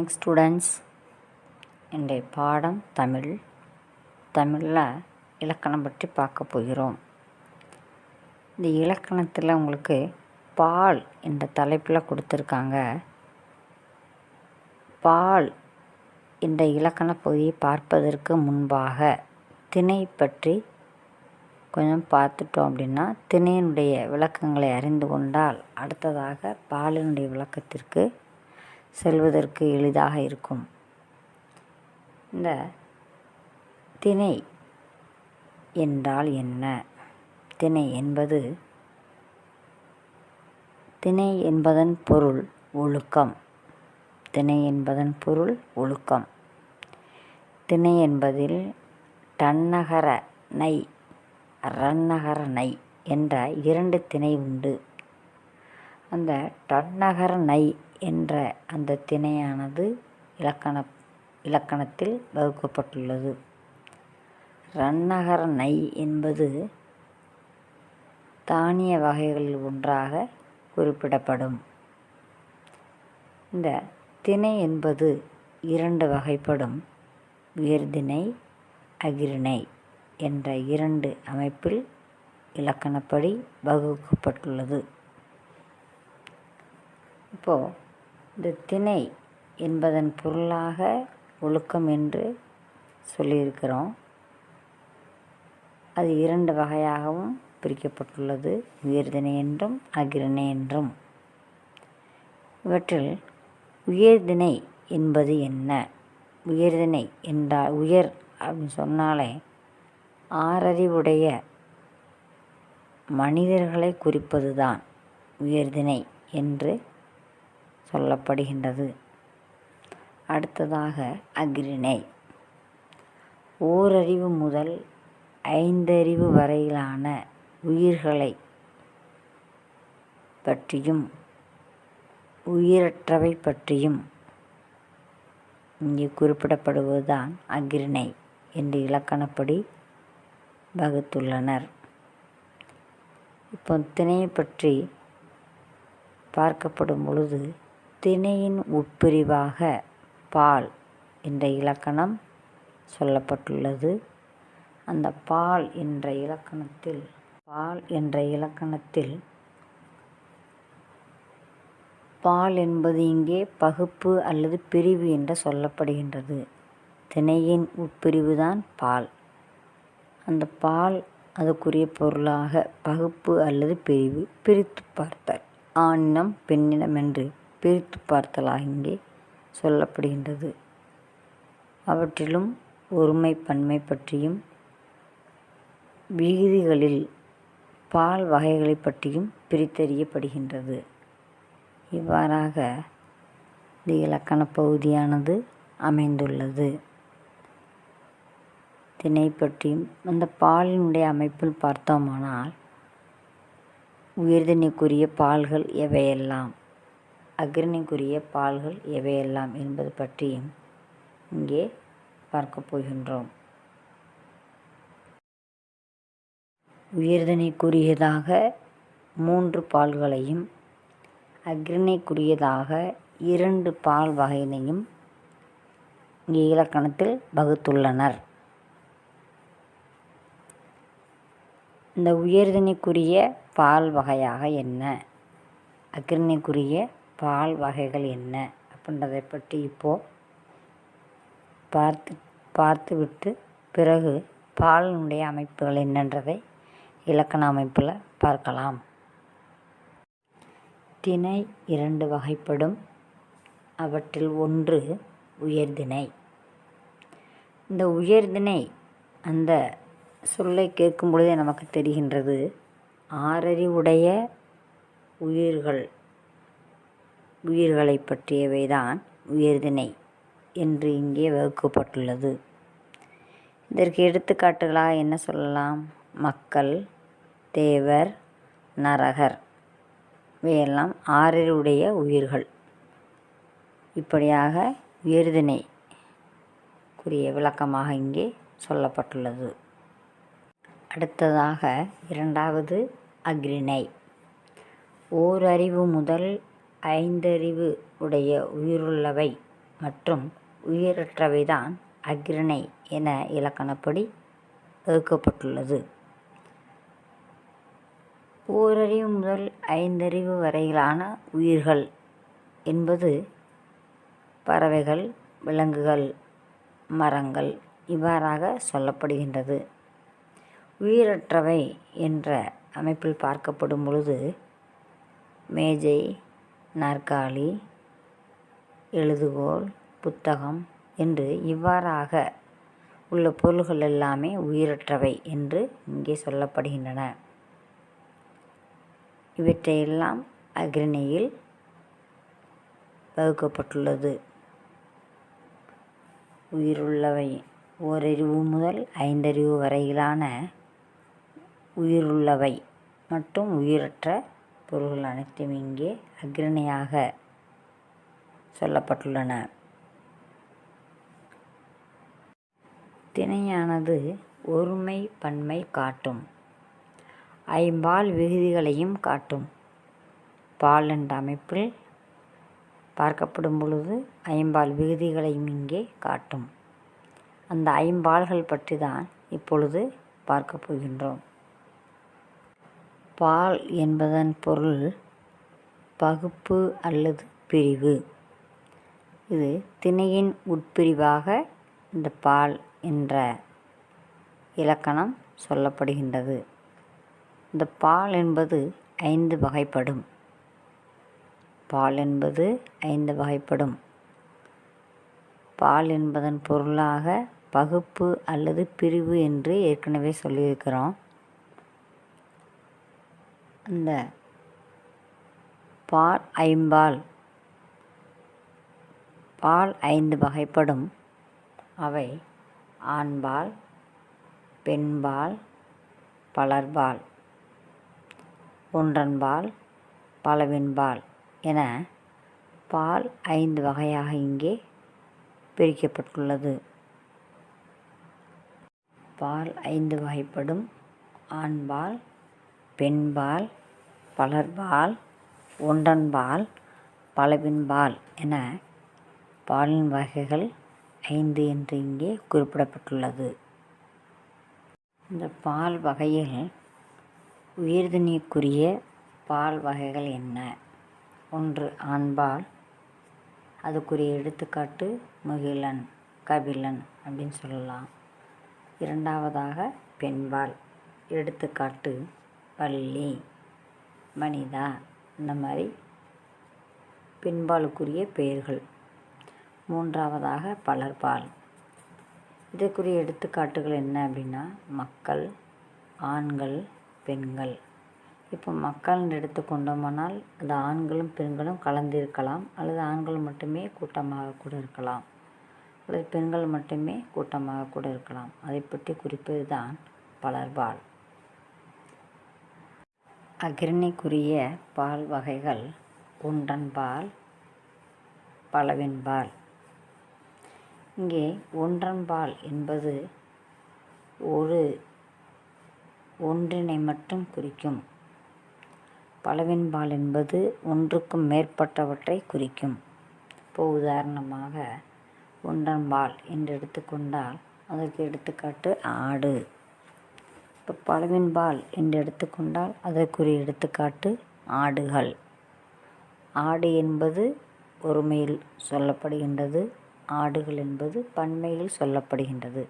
Morning students. இன்றைய பாடம் தமிழில் இலக்கணம் பற்றி பார்க்க போகிறோம். இந்த இலக்கணத்தில் உங்களுக்கு பால் என்ற தலைப்பில் கொடுத்துருக்காங்க. பால் என்ற இலக்கண பகுதியை பார்ப்பதற்கு முன்பாக திணை பற்றி கொஞ்சம் பார்த்துட்டோம் அப்படின்னா திணையினுடைய விளக்கங்களை அறிந்து கொண்டால் அடுத்ததாக பாலினுடைய விளக்கத்திற்கு செல்வதற்கு எளிதாக இருக்கும். இந்த திணை என்றால் என்ன? திணை என்பதன் பொருள் ஒழுக்கம். திணை என்பதன் பொருள் ஒழுக்கம். திணை என்பதில் டன்னகர நை, ரன்னகர நை என்ற 2 திணை உண்டு. அந்த டன்னகர நை என்ற அந்த திணையானது இலக்கணத்தில் வகுக்கப்பட்டுள்ளது. ரன்னகர நை என்பது தானிய வகைகளில் ஒன்றாக குறிப்பிடப்படும். இந்த திணை என்பது 2 வகைப்படும். உயர்திணை, அஃறிணை என்ற 2 அமைப்பில் இலக்கணப்படி வகுக்கப்பட்டுள்ளது. இப்போது இந்த திணை என்பதன் பொருளாக ஒழுக்கம் என்று சொல்லியிருக்கிறோம். அது 2 வகையாகவும் பிரிக்கப்பட்டுள்ளது. உயர்திணை என்றும் அஃறிணை என்றும். இவற்றில் உயர்திணை என்பது என்ன? உயர்திணை என்றால் உயர் அப்படின்னு சொன்னாலே 6 அறிவுடைய மனிதர்களை குறிப்பது தான் உயர்திணை என்று சொல்லப்படுகின்றது. அடுத்ததாக அஃறிணை. ஓரறிவு முதல் 5 அறிவு வரையிலான உயிர்களை பற்றியும் உயிரற்றவை பற்றியும் இங்கே குறிப்பிடப்படுவதுதான் அஃறிணை என்று இலக்கணப்படி வகுத்துள்ளனர். இப்போ திணையை பற்றி பார்க்கப்படும் பொழுது திணையின் உட்பிரிவாக பால் என்ற இலக்கணம் சொல்லப்பட்டுள்ளது. அந்த பால் என்ற இலக்கணத்தில் பால் என்பது இங்கே பகுப்பு அல்லது பிரிவு என்று சொல்லப்படுகின்றது. திணையின் உட்பிரிவு தான் பால். அந்த பால் அதுக்குரிய பொருளாக பகுப்பு அல்லது பிரிவு, பிரித்து பார்த்தல், ஆணினம் பெண்ணினம் என்று பிரித்து பார்த்தலாக இங்கே சொல்லப்படுகின்றது. அவற்றிலும் ஒருமை பன்மை பற்றியும் விகுதிகளில் பால் வகைகளை பற்றியும் பிரித்தறியப்படுகின்றது. இவ்வாறாக இந்த இலக்கண பகுதியானது அமைந்துள்ளது. திணை பற்றியும் அந்த பாலினுடைய அமைப்பில் பார்த்தோமானால் உயர்திணைக்குரிய பால்கள் எவையெல்லாம், அஃறிணைக்குரிய பால்கள் எவையெல்லாம் என்பது பற்றியும் இங்கே பார்க்க போகின்றோம். உயர்திணைக்குரியதாக 3 பால்களையும் அஃறிணைக்குரியதாக 2 பால் வகையினையும் இங்கே இலக்கணத்தில் வகுத்துள்ளனர். இந்த உயர்திணைக்குரிய பால் வகையாக என்ன, அஃறிணைக்குரிய பால் வகைகள் என்ன அப்படின்றதை பற்றி இப்போது பார்த்துவிட்டு பிறகு பாலினுடைய அமைப்புகள் என்னன்றதை இலக்கண அமைப்பில் பார்க்கலாம். திணை 2 வகைப்படும். அவற்றில் ஒன்று உயர்திணை. இந்த உயர்திணை அந்த சொல்லை கேட்கும் பொழுதே நமக்கு தெரிகின்றது. 6 அறிவுடைய உயிர்களை பற்றியவைதான் உயர்திணை என்று இங்கே வகுக்கப்பட்டுள்ளது. இதற்கு எடுத்துக்காட்டுகளாக என்ன சொல்லலாம்? மக்கள், தேவர், நரகர் இவையெல்லாம் 6 அறிவுடைய உயிர்கள். இப்படியாக உயர்திணைக்குரிய விளக்கமாக இங்கே சொல்லப்பட்டுள்ளது. அடுத்ததாக 2வது அஃறிணை. ஓரறிவு முதல் 5 அறிவு உடைய உயிருள்ளவை மற்றும் உயிரற்றவைதான் அஃறிணை என இலக்கணப்படி வகுக்கப்பட்டுள்ளது. ஓரறிவு முதல் 5 அறிவு வரையிலான உயிர்கள் என்பது பறவைகள், விலங்குகள், மரங்கள் இவ்வாறாக சொல்லப்படுகின்றது. உயிரற்றவை என்ற அமைப்பில் பார்க்கப்படும் பொழுது மேஜை, நாற்காலி, எழுதுகோல், புத்தகம் என்று இவ்வாறாக உள்ள பொருள்கள் எல்லாமே உயிரற்றவை என்று இங்கே சொல்லப்படுகின்றன. இவற்றையெல்லாம் அஃறிணையில் வகுக்கப்பட்டுள்ளது. உயிருள்ளவை ஓரறிவு முதல் 5 அறிவு வரையிலான உயிருள்ளவை மற்றும் உயிரற்ற பொருள்கள் அனைத்தும் இங்கே அஃறிணையாக சொல்லப்பட்டுள்ளன. திணையானது ஒருமை பன்மை காட்டும். ஐம்பால் விகுதிகளையும் காட்டும். பால் என்ற அமைப்பில் பார்க்கப்படும் பொழுது ஐம்பால் விகுதிகளையும் இங்கே காட்டும். அந்த ஐம்பால்கள் பற்றி தான் இப்பொழுது பார்க்க போகின்றோம். பால் என்பதன் பொருள் பகுப்பு அல்லது பிரிவு. இது திணையின் உட்பிரிவாக இந்த பால் என்ற இலக்கணம் சொல்லப்படுகின்றது. இந்த பால் என்பது 5 வகைப்படும். பால் என்பது 5 வகைப்படும். பால் என்பதன் பொருளாக பகுப்பு அல்லது பிரிவு என்று ஏற்கனவே சொல்லியிருக்கிறோம். அந்த பால் ஐம்பால். பால் 5 வகைப்படும். அவை ஆண்பால், பெண்பால், பலர்பால், ஒன்றன்பால், பலவின்பால் என பால் 5 வகையாக இங்கே பிரிக்கப்பட்டுள்ளது. பால் 5 வகைப்படும். ஆண்பால், பெண்பால், பலர்பால், ஒன்றன்பால், பலவின்பால் என பாலின் வகைகள் 5 என்று இங்கே குறிப்பிடப்பட்டுள்ளது. இந்த பால் வகையில் உயிர்தனிக்குரிய பால் வகைகள் என்ன? 1 ஆண்பால். அதுக்குரிய எடுத்துக்காட்டு முகிலன், கபிலன் அப்படின்னு சொல்லலாம். 2வதாக பெண்பால். எடுத்துக்காட்டு வள்ளி, வனிதா. இந்த மாதிரி பெண்பாலுக்குரிய பெயர்கள். 3வதாக பலர்பால். இதற்குரிய எடுத்துக்காட்டுகள் என்ன அப்படின்னா மக்கள், ஆண்கள், பெண்கள். இப்போ மக்கள் எடுத்துக்கொண்டோமானால் அது ஆண்களும் பெண்களும் கலந்திருக்கலாம், அல்லது ஆண்கள் மட்டுமே கூட்டமாக கூட இருக்கலாம், அல்லது பெண்கள் மட்டுமே கூட்டமாக கூட இருக்கலாம். அதை பற்றி குறிப்பது தான் பலர்பால். அஃறிணைக்குரிய பால் வகைகள் ஒன்றன்பால், பலவின்பால். இங்கே ஒன்றன்பால் என்பது ஒன்றினை மட்டும் குறிக்கும். பலவின்பால் என்பது ஒன்றுக்கும் மேற்பட்டவற்றை குறிக்கும். இப்போ உதாரணமாக ஒன்றன்பால் என்று எடுத்துக்கொண்டால் அதற்கு எடுத்துக்காட்டு ஆடு. இப்போ பலவின்பால் என்று எடுத்துக்கொண்டால் அதற்குரிய எடுத்துக்காட்டு ஆடுகள். ஆடு என்பது ஒருமையில் சொல்லப்படுகின்றது, ஆடுகள் என்பது பன்மையில் சொல்லப்படுகின்றது.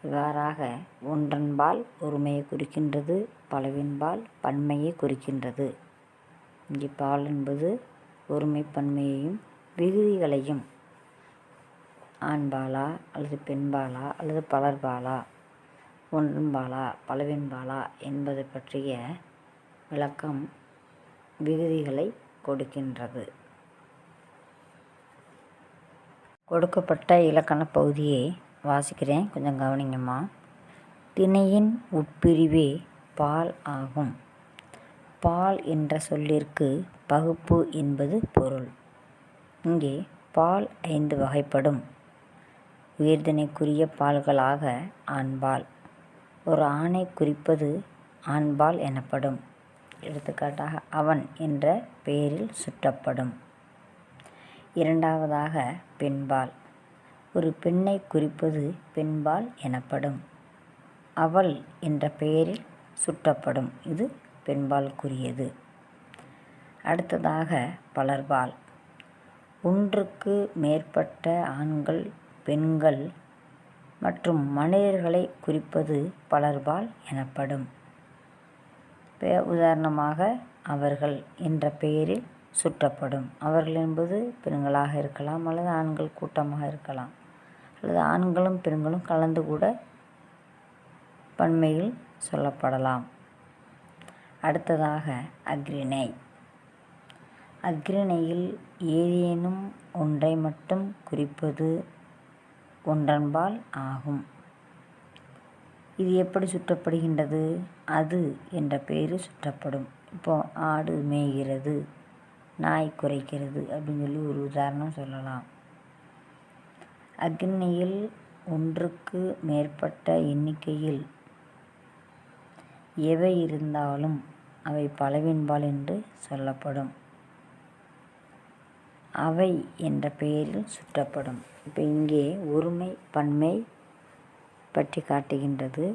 இவ்வாறாக ஒன்றன்பால் ஒருமையை குறிக்கின்றது, பலவின்பால் பன்மையை குறிக்கின்றது. இங்கே பால் என்பது ஒருமை பன்மையையும் விகுதிகளையும் ஆண்பாலா அல்லது பெண்பாலா அல்லது பலர்பாலா, ஒன்றன்பாலா பலவின்பாலா என்பது பற்றிய விளக்கம் விகுதிகளை கொடுக்கின்றது. கொடுக்கப்பட்ட இலக்கண பகுதியை வாசிக்கிறேன், கொஞ்சம் கவனிங்கம்மா. திணையின் உட்பிரிவே பால் ஆகும். பால் என்ற சொல்லிற்கு பகுப்பு என்பது பொருள். இங்கே பால் 5 வகைப்படும். உயிர்தனைக்குரிய பால்களாக ஆண்பால். ஒரு ஆணை குறிப்பது ஆண்பால் எனப்படும். எடுத்துக்காட்டாக அவன் என்ற பெயரில் சுட்டப்படும். இரண்டாவதாக பெண்பால். ஒரு பெண்ணை குறிப்பது பெண்பால் எனப்படும். அவள் என்ற பெயரில் சுட்டப்படும். இது பெண்பாலுக்குரியது. அடுத்ததாக பலர்பால். ஒன்றுக்கு மேற்பட்ட ஆண்கள், பெண்கள் மற்றும் மனிதர்களை குறிப்பது பலர்பால் எனப்படும். உதாரணமாக அவர்கள் என்ற பெயரில் சுட்டப்படும். அவர்கள் என்பது பெண்களாக இருக்கலாம், அல்லது ஆண்கள் கூட்டமாக இருக்கலாம், அல்லது ஆண்களும் பெண்களும் கலந்து கூட பன்மையில் சொல்லப்படலாம். அடுத்ததாக அஃறிணை. அஃறிணையில் ஏதேனும் ஒன்றை மட்டும் குறிப்பது ஒன்றன்பால் ஆகும். இது எப்படி சுட்டப்படுகின்றது? அது என்ற பெயரில் சுட்டப்படும். இப்போ ஆடு மேய்கிறது, நாய் குரைக்கிறது அப்படின்னு சொல்லி ஒரு உதாரணம் சொல்லலாம். அஃறிணையில் ஒன்றுக்கு மேற்பட்ட எண்ணிக்கையில் எவை இருந்தாலும் அவை பலவின்பால் என்று சொல்லப்படும். அவை என்ற பெயரில் சுட்டப்படும். இப்போ இங்கே ஒருமை பன்மை பற்றி காட்டுகின்றது,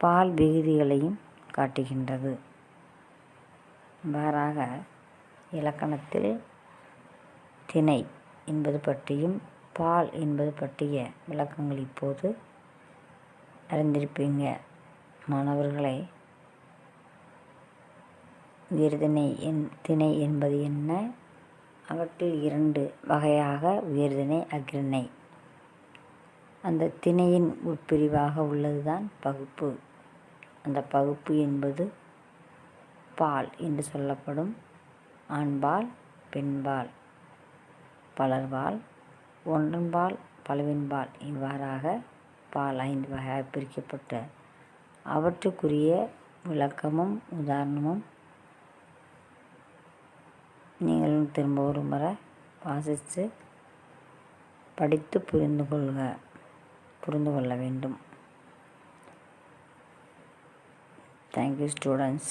பால் விகுதிகளையும் காட்டுகின்றது. மாறாக இலக்கணத்தில் திணை என்பது பற்றியும் பால் என்பது பற்றிய விளக்கங்கள் இப்போது அறிந்திருப்பீங்க. மாணவர்களை, உயர்திணை திணை என்பது என்ன? அவற்றில் 2 வகையாக உயர்திணை, அஃறிணை. அந்த திணையின் உட்பிரிவாக உள்ளதுதான் பகுப்பு. அந்த பகுப்பு என்பது பால் என்று சொல்லப்படும். ஆண்பால், பெண்பால், பலர்பால், ஒன்றன்பால், பலவின்பால் இவ்வாறாக பால் 5 வகையாக பிரிக்கப்பட்ட அவற்றுக்குரிய விளக்கமும் உதாரணமும் நீங்களும் திரும்ப ஒரு முறை வாசித்து படித்து புரிந்து கொள்ள வேண்டும். Thank you, students.